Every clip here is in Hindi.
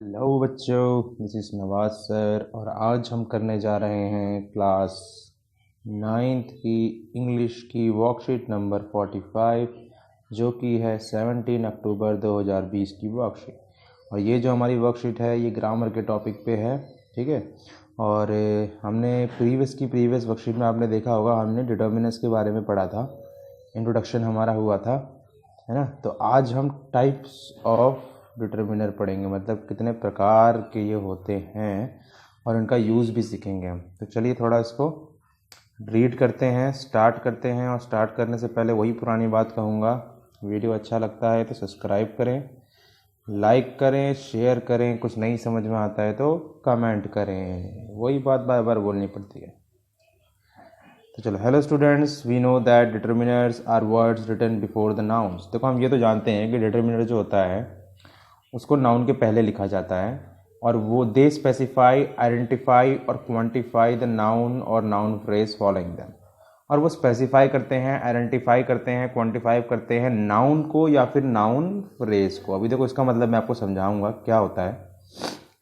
हेलो बच्चों, दिस इज़ नवाज सर और आज हम करने जा रहे हैं क्लास नाइन्थ की इंग्लिश की वर्कशीट नंबर 45 जो कि है 17 अक्टूबर 2020 की वर्कशीट। और ये जो हमारी वर्कशीट है ये ग्रामर के टॉपिक पे है, ठीक है। और हमने प्रीवियस वर्कशीट में आपने देखा होगा, हमने डिटर्मिनर्स के बारे में पढ़ा था, इंट्रोडक्शन हमारा हुआ था, है ना। तो आज हम टाइप्स ऑफ डिटर्मिनर पढ़ेंगे, मतलब कितने प्रकार के ये होते हैं और इनका यूज़ भी सीखेंगे हम। तो चलिए थोड़ा इसको रीड करते हैं, स्टार्ट करते हैं। और स्टार्ट करने से पहले वही पुरानी बात कहूँगा, वीडियो अच्छा लगता है तो सब्सक्राइब करें, लाइक करें, शेयर करें, कुछ नहीं समझ में आता है तो कमेंट करें, वही बात बार बार बोलनी पड़ती है। तो चलो, hello students, we know that determiners are words written before the nouns. देखो, हम ये तो जानते हैं कि डिटर्मिनर जो होता है उसको नाउन के पहले लिखा जाता है और वो दे स्पेसिफाई, आइडेंटिफाई और क्वांटिफाई द नाउन और नाउन फ्रेज फॉलोइंग दैम। और वो स्पेसिफाई करते हैं, आइडेंटिफाई करते हैं, क्वांटिफाई करते हैं नाउन को या फिर नाउन फ्रेज को। अभी देखो, इसका मतलब मैं आपको समझाऊंगा क्या होता है,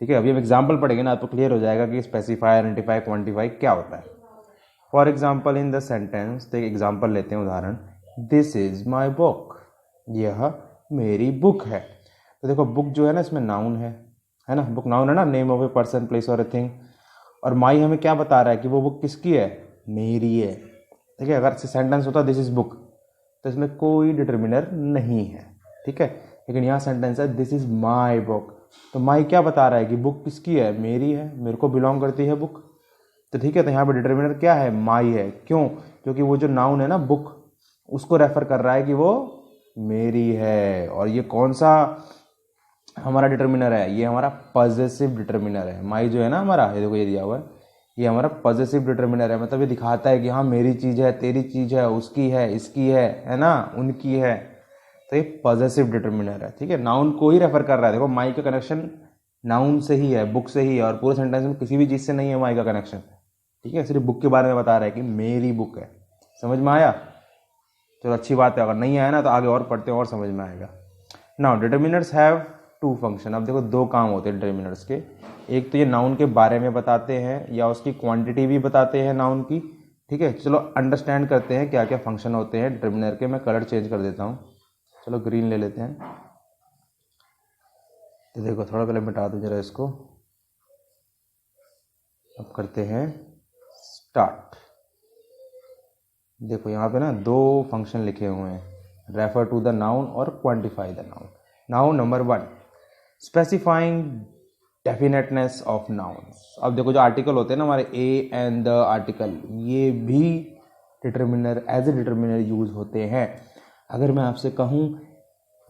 ठीक है। अभी हम एग्जाम्पल पढ़ेंगे ना तो क्लियर हो जाएगा कि स्पेसिफाई, आइडेंटिफाई, क्वांटिफाई क्या होता है। For example in the sentence, तो एक एग्जाम्पल लेते हैं, उदाहरण, दिस इज माई बुक, यह मेरी बुक है। तो देखो, बुक जो है ना इसमें नाउन है ना, बुक नाउन है ना, name of a person, place और ए थिंग। और माई हमें क्या बता रहा है कि वो बुक किसकी है, मेरी है, ठीक है। अगर सेंटेंस होता दिस इज बुक तो इसमें कोई डिटर्मिनर नहीं है, ठीक है। लेकिन यहाँ सेंटेंस है दिस इज माई बुक, तो माई क्या बता रहा है कि बुक किसकी है, मेरी है, मेरे को बिलोंग करती है बुक। तो ठीक है, तो यहाँ पे डिटर्मिनर क्या है, माई है। क्यों? क्योंकि वो जो नाउन है ना बुक, उसको रेफर कर रहा है कि वो मेरी है। और ये कौन सा हमारा डिटर्मिनर है, ये हमारा पॉजेसिव डिटर्मिनर है। माई जो है ना हमारा, ये देखो ये दिया हुआ है, ये हमारा पॉजेसिव डिटर्मिनर है। मतलब ये दिखाता है कि हाँ मेरी चीज़ है, तेरी चीज़ है, उसकी है, इसकी है ना, उनकी है। तो ये पॉजेसिव डिटर्मिनर है, ठीक है। नाउन को ही रेफर कर रहा है। देखो, माई का कनेक्शन नाउन से ही है, बुक से ही है, और पूरे सेंटेंस में किसी भी चीज़ से नहीं है माई का कनेक्शन, ठीक है। सिर्फ बुक के बारे में बता रहा है कि मेरी बुक है। समझ में आया? चलो, अच्छी बात है। अगर नहीं आया ना तो आगे और पढ़ते हैं और समझ में आएगा। Now determiners have two function. अब देखो, दो काम होते हैं डिटर्मिनर्स के। एक तो ये नाउन के बारे में बताते हैं या उसकी क्वांटिटी भी बताते हैं नाउन की, ठीक है। चलो अंडरस्टैंड करते हैं क्या क्या फंक्शन होते हैं डिटर्मिनर के। मैं कलर चेंज कर देता हूँ, चलो ग्रीन ले लेते हैं। तो देखो, थोड़ा पहले मिटा दूँ जरा इसको। अब करते हैं स्टार्ट। देखो यहाँ पे ना दो फंक्शन लिखे हुए हैं, रेफर टू द नाउन और quantify the noun. Noun number 1, specifying definiteness of nouns. अब देखो, जो आर्टिकल होते हैं ना हमारे, ए एंड द आर्टिकल, ये भी determiner, as a determiner use होते हैं। अगर मैं आपसे कहूँ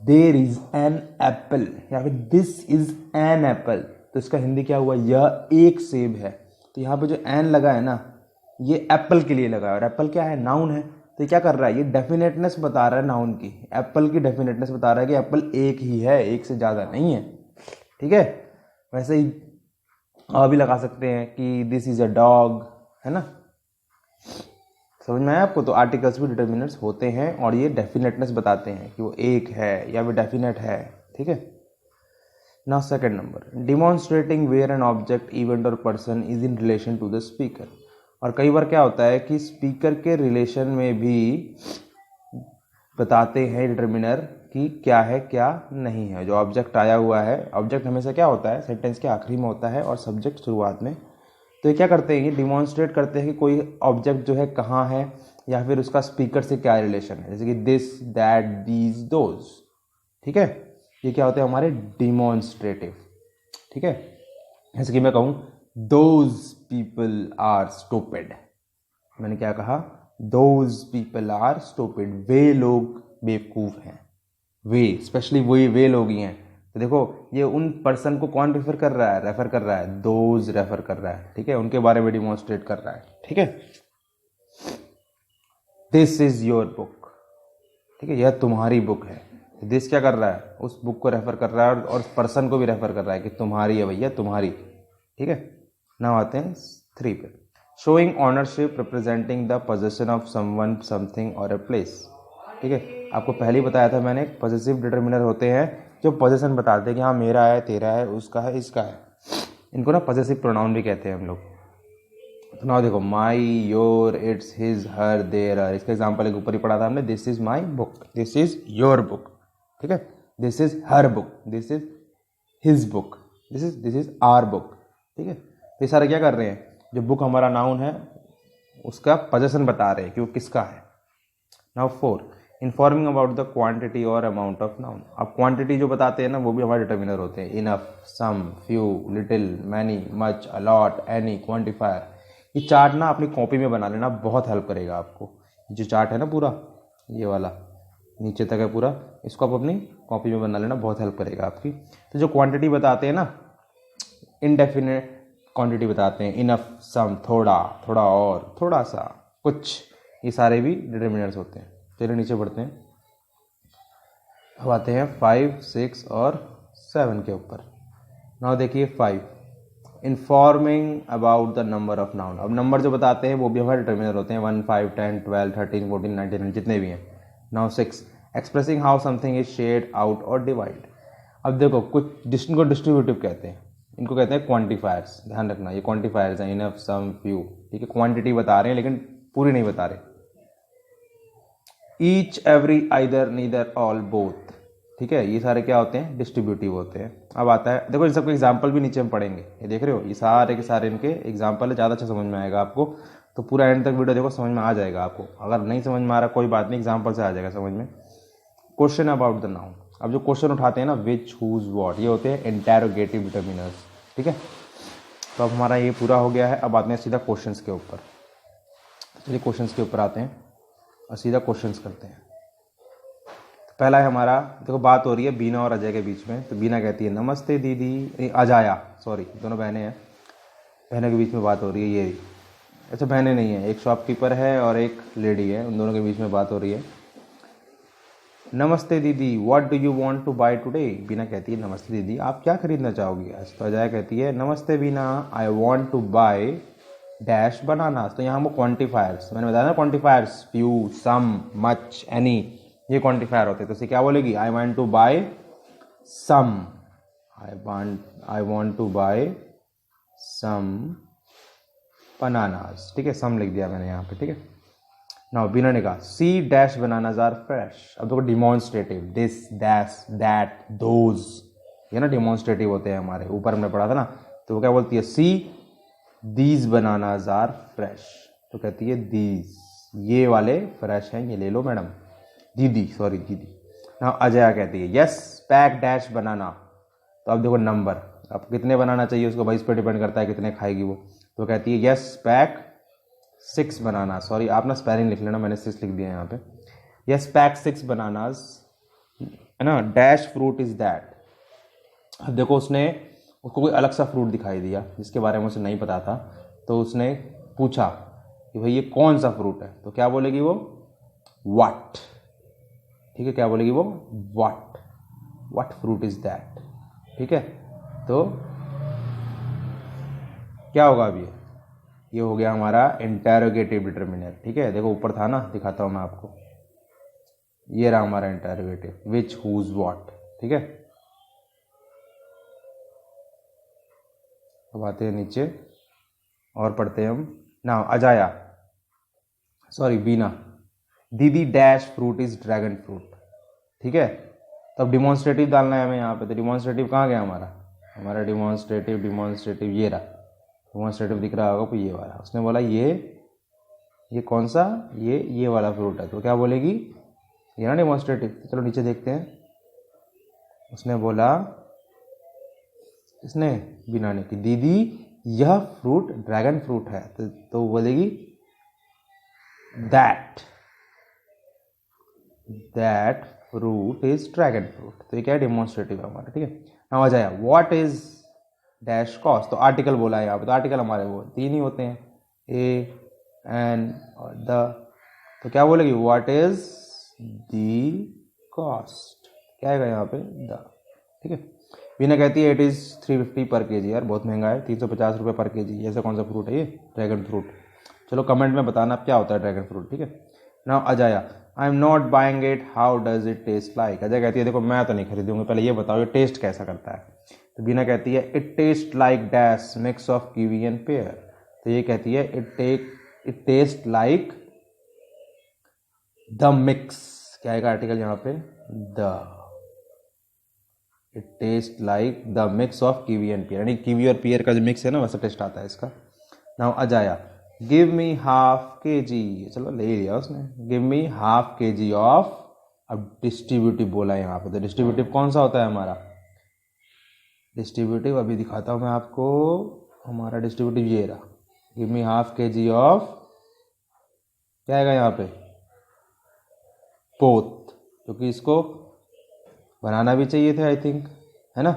देर इज एन एप्पल या फिर दिस इज एन एप्पल, तो इसका हिंदी क्या हुआ, यह एक सेब है। तो यहाँ पे जो एन लगा है ना, ये एप्पल के लिए लगा है, और एप्पल क्या है, नाउन है। तो ये क्या कर रहा है, ये डेफिनेटनेस बता रहा है नाउन की, एप्पल की डेफिनेटनेस बता रहा है कि एप्पल एक ही है, एक से ज़्यादा नहीं है, ठीक है। वैसे ही और भी लगा सकते हैं कि दिस इज अ डॉग, है ना। समझ में आया आपको? तो आर्टिकल्स भी डिटर्मिनर्स होते हैं और ये डेफिनेटनेस बताते हैं कि वो एक है या वो डेफिनेट है, ठीक है। Now second number, demonstrating where an object, event और person is in relation to the speaker. और कई बार क्या होता है कि स्पीकर के रिलेशन में भी बताते हैं डिटर्मिनर कि क्या है क्या नहीं है। जो ऑब्जेक्ट आया हुआ है, ऑब्जेक्ट हमेशा क्या होता है, सेंटेंस के आखिरी में होता है और सब्जेक्ट शुरुआत में। तो ये क्या करते हैं, ये डिमॉन्स्ट्रेट करते हैं कि कोई ऑब्जेक्ट जो है कहाँ है या फिर उसका स्पीकर से क्या रिलेशन है। जैसे कि दिस, दैट, दीज, दोज, ठीक है। ये क्या होते हैं हमारे डिमॉन्स्ट्रेटिव, ठीक है। जैसे कि मैं कहूँ दोज पीपल आर स्टूपिड, मैंने क्या कहा, दोज पीपल आर स्टूपिड, वे लोग बेवकूफ़ हैं। वे स्पेशली वही वे लोग ही हैं। तो देखो, ये उन पर्सन को कौन रेफर कर रहा है, रेफर कर रहा है, दोज रेफर कर रहा है, ठीक है, उनके बारे में डिमॉन्स्ट्रेट कर रहा है, ठीक है। दिस इज योर बुक, ठीक है, यह तुम्हारी बुक है। दिस क्या कर रहा है, उस बुक को रेफर कर रहा है और पर्सन को भी रेफर कर रहा है कि तुम्हारी है भैया, तुम्हारी, ठीक है। नाउ आते हैं 3 पे, showing ownership, representing the possession of someone, something और ए प्लेस, ठीक है। आपको पहले ही बताया था मैंने, पॉजेसिव डिटर्मिनर होते हैं जो पोजेशन बताते हैं कि हाँ मेरा है, तेरा है, उसका है, इसका है, इनको ना पॉसेसिव प्रोनाउन भी कहते हैं हम लोग। तो ना देखो my, your, its, his, her, their, our, इसका एग्जाम्पल एक ऊपर ही पढ़ा था हमने, this is my book, this is your book, ठीक है, this is her book, this is his book, this is our book, ठीक है। तो ये सारे क्या कर रहे हैं, जो बुक हमारा नाउन है उसका पोजेशन बता रहे हैं कि वो किसका है। Now 4, informing about the quantity और अमाउंट ऑफ नाउन। अब क्वांटिटी जो बताते हैं ना वो भी हमारे डिटर्मिनर होते हैं, enough, some, few, little, many, much, a lot, any, quantifier. ये चार्ट ना अपनी कॉपी में बना लेना, बहुत हेल्प करेगा आपको। जो चार्ट है ना पूरा ये वाला नीचे तक है पूरा, इसको आप अपनी कॉपी में बना लेना, बहुत हेल्प करेगा आपकी। तो जो क्वांटिटी बताते हैं ना, इनडेफिनेट क्वांटिटी बताते हैं, इनफ, सम, थोड़ा, थोड़ा और, थोड़ा सा, कुछ, ये सारे भी डिटर्मिनर्स होते हैं। चलिए नीचे बढ़ते हैं, अब आते हैं 5, 6 और 7 के ऊपर। नाउ देखिए 5, informing about the number of noun. अब नंबर जो बताते हैं वो भी हमारे डिटर्मिनर होते हैं, 1, 5, 10, 12, 13, 14, 19 जितने भी हैं। Now 6, expressing how something is shared out और डिवाइड। अब देखो कुछ इनको डिस्ट्रीब्यूटिव कहते हैं, इनको कहते हैं क्वांटिफायर्स, ध्यान रखना ये क्वांटिफायर्स हैं, इनफ, सम, फ्यू, ठीक है, क्वांटिटी बता रहे हैं लेकिन पूरी नहीं बता रहे। Each, every, either, neither, all, both, ठीक है, ये सारे क्या होते हैं, डिस्ट्रीब्यूटिव होते हैं। अब आता है देखो इन सबके एग्जाम्पल भी नीचे हम पढ़ेंगे, ये देख रहे हो, ये सारे के सारे इनके एग्जाम्पल है, ज़्यादा अच्छा समझ में आएगा आपको। तो पूरा एंड तक वीडियो देखो, समझ में आ जाएगा आपको। अगर नहीं समझ में आ रहा कोई बात नहीं, एग्जाम्पल से आ जाएगा समझ में। Question about the noun. अब जो क्वेश्चन उठाते हैं ना, विच, हुज, व्हाट, ये होते हैं इंटेरोगेटिव डिटर्मिनर्स, ठीक है। तो अब हमारा ये पूरा हो गया है, अब आते हैं सीधा क्वेश्चंस के ऊपर। चलिए क्वेश्चंस के ऊपर आते हैं और सीधा क्वेश्चंस करते हैं। तो पहला है हमारा, देखो बात हो रही है बीना और अजय के बीच में। तो बीना कहती है नमस्ते दीदी, अजाया, सॉरी दोनों बहनें हैं, बहनों के बीच में बात हो रही है। ये अच्छा बहनें नहीं है, एक शॉपकीपर है और एक लेडी है, उन दोनों के बीच में बात हो रही है। नमस्ते दीदी, what do you want to buy today. Bina कहती है नमस्ते दीदी, आप क्या खरीदना चाहोगी आज। तो अजय कहती है नमस्ते Bina, I want to buy dash banana. तो यहाँ वो क्वांटिफायर्स, मैंने बताया ना quantifiers, few, some, much, any, ये क्वांटिफायर होते हैं। तो इसे क्या बोलेगी, I want to buy some, I want to buy some bananas, ठीक है, सम लिख दिया मैंने यहाँ पे, ठीक है। नाउ बीना ने कहा C dash bananas are fresh. अब देखो demonstrative, this, these, that, those, ये ना डिमॉन्स्ट्रेटिव होते हैं हमारे, ऊपर हमने पढ़ा था ना। तो वो क्या बोलती है, C these bananas are fresh. तो कहती है दीज, ये वाले फ्रेश हैं, ये ले लो मैडम, दीदी, सॉरी दीदी। नाउ अजया कहती है यस पैक डैश बनाना। तो अब देखो नंबर, अब कितने बनाना चाहिए उसको, भाई इस पर डिपेंड करता है कितने खाएगी वो। तो कहती है यस पैक 6 बनाना, सॉरी आप ना स्पेलिंग लिख लेना, मैंने 6 लिख दिया यहाँ पे। यस पैक 6 बनानास, है ना, डैश फ्रूट इज दैट। अब देखो उसने उसको कोई अलग सा फ्रूट दिखाई दिया जिसके बारे में उसे नहीं पता था। तो उसने पूछा कि भाई ये कौन सा फ्रूट है। तो क्या बोलेगी वो, व्हाट, ठीक है, क्या बोलेगी वो, व्हाट फ्रूट इज दैट, ठीक है। तो क्या होगा अब ये हो गया हमारा इंटेरोगेटिव डिटर्मिनर, ठीक है। देखो ऊपर था ना, दिखाता हूं मैं आपको, ये रहा हमारा इंटेरोगेटिव, विच, हुज, व्हाट, ठीक है। अब आते हैं नीचे और पढ़ते हैं हम। नाउ अजाया, सॉरी बीना, दीदी dash fruit is dragon fruit, ठीक है। तो अब डिमॉन्स्ट्रेटिव डालना है हमें यहाँ पे। तो डिमॉन्स्ट्रेटिव कहाँ गया हमारा डिमॉन्स्ट्रेटिव ये रहा, डिमॉन्स्ट्रेटिव दिख रहा होगा कोई ये वाला। उसने बोला ये कौन सा, ये वाला फ्रूट है। तो क्या बोलेगी, ये ना डिमॉन्स्ट्रेटिव। तो चलो नीचे देखते हैं। उसने बोला, इसने बीना ने कि दीदी यह फ्रूट ड्रैगन फ्रूट है। तो बोलेगी that fruit is dragon fruit. तो ये क्या है, डिमॉन्स्ट्रेटिव है हमारा, ठीक है। नाउ आ जाए व्हाट इज डैश कॉस्ट। तो आर्टिकल बोला है यहाँ पे, तो आर्टिकल हमारे वो 3 ही होते हैं, ए, एन और द। तो क्या बोलेगी, व्हाट इज द कॉस्ट, क्या आएगा यहाँ पे, द, ठीक है। बीना कहती है इट इज़ 350 पर केजी। यार बहुत महंगा है, 350 रुपये पर केजी। ऐसा कौन सा फ्रूट है ये, ड्रैगन फ्रूट। चलो कमेंट में बताना क्या होता है ड्रैगन फ्रूट, ठीक है। नाउ अजाया, I am not buying it, how does it taste like. Ajay कहती है देखो मैं तो नहीं खरीदूंगी, पहले ये बताओ ये टेस्ट कैसा करता है। तो बीना कहती है it taste like dash mix of kiwi and pear. तो ये कहती है it taste like the mix, क्या आएगा आर्टिकल यहाँ पे, the, it taste like the mix of kiwi and pear, यानी कीवी और पियर का जो मिक्स है ना वैसा टेस्ट आता है इसका। नाउ अजाया गिव मी हाफ के जी, चलो ले लिया उसने, give me half K G of, अब डिस्ट्रीब्यूटिव बोला है यहाँ पे, तो डिस्ट्रीब्यूटिव कौन सा होता है हमारा, डिस्ट्रीब्यूटिव अभी दिखाता हूँ मैं आपको, हमारा डिस्ट्रीब्यूटिव ये रहा, give me half K G of, क्या आएगा यहाँ पे, बोथ, क्योंकि इसको बनाना भी चाहिए थे आई थिंक, है ना।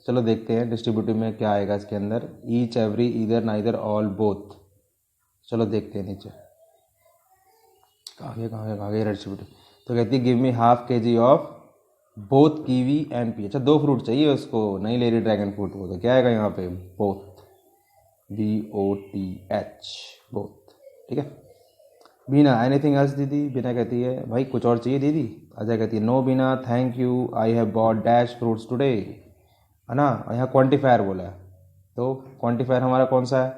चलो देखते हैं डिस्ट्रीब्यूटिव में क्या आएगा इसके अंदर, each every either neither all both. चलो देखते हैं नीचे कहाँ गया डिस्ट्रीब्यूटिव। तो कहती है give me half K G of both kiwi and pear, अच्छा 2 फ्रूट चाहिए उसको, नहीं ले रही ड्रैगन फ्रूट को, तो क्या आएगा यहाँ पे, बोथ, BOTH, बोथ, ठीक है। बीना एनीथिंग एल्स दीदी, बीना कहती है भाई कुछ और चाहिए दीदी। अजय कहती है no Beena thank you, I have bought dash fruits today, है ना। यहाँ क्वांटिफायर बोला है, तो क्वांटिफायर हमारा कौन सा है,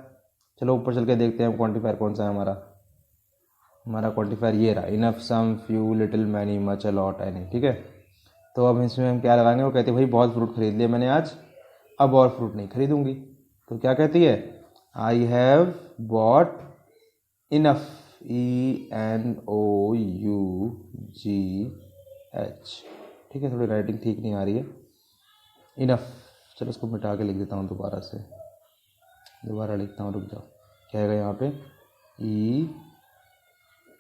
चलो ऊपर चल के देखते हैं क्वांटिफायर कौन सा है हमारा क्वांटिफायर ये रहा, enough some few little many much a lot any, ठीक है। तो अब इसमें हम क्या लगाएंगे, वो कहती है भाई बहुत फ्रूट खरीद लिए मैंने आज, अब और फ्रूट नहीं खरीदूंगी, तो क्या कहती है, आई हैव बॉट इनफ, ENOUGH, ठीक है। थोड़ी राइटिंग ठीक नहीं आ रही है, इनफ, चलो इसको मिटा के लिख देता हूँ दोबारा लिखता हूँ, रुक जाओ, क्या आएगा यहाँ पे,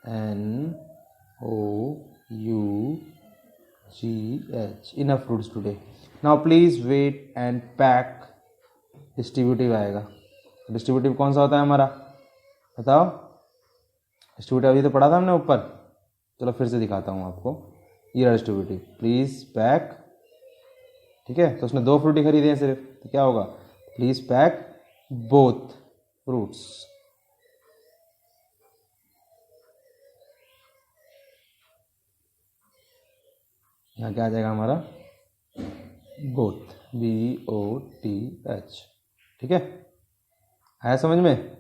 ENOUGH, enough fruits today. Now please wait and pack, distributive आएगा, डिस्ट्रीब्यूटिव कौन सा होता है हमारा, बताओ, डिस्ट्रीब्यूटिव अभी तो पढ़ा था हमने ऊपर, चलो फिर से दिखाता हूँ आपको, ये रहा डिस्ट्रीब्यूटिव, प्लीज पैक, ठीक है। तो उसने 2 फ्रूट ही खरीदे हैं सिर्फ, तो क्या होगा, प्लीज पैक बोथ फ्रूट्स, यहाँ क्या आ जाएगा हमारा, बोथ, BOTH, ठीक है, आया समझ में।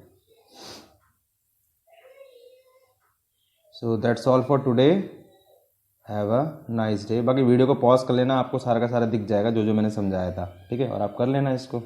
So that's all for today, have a nice day. बाकी वीडियो को पॉज कर लेना, आपको सारा का सारा दिख जाएगा जो जो मैंने समझाया था, ठीक है, और आप कर लेना इसको।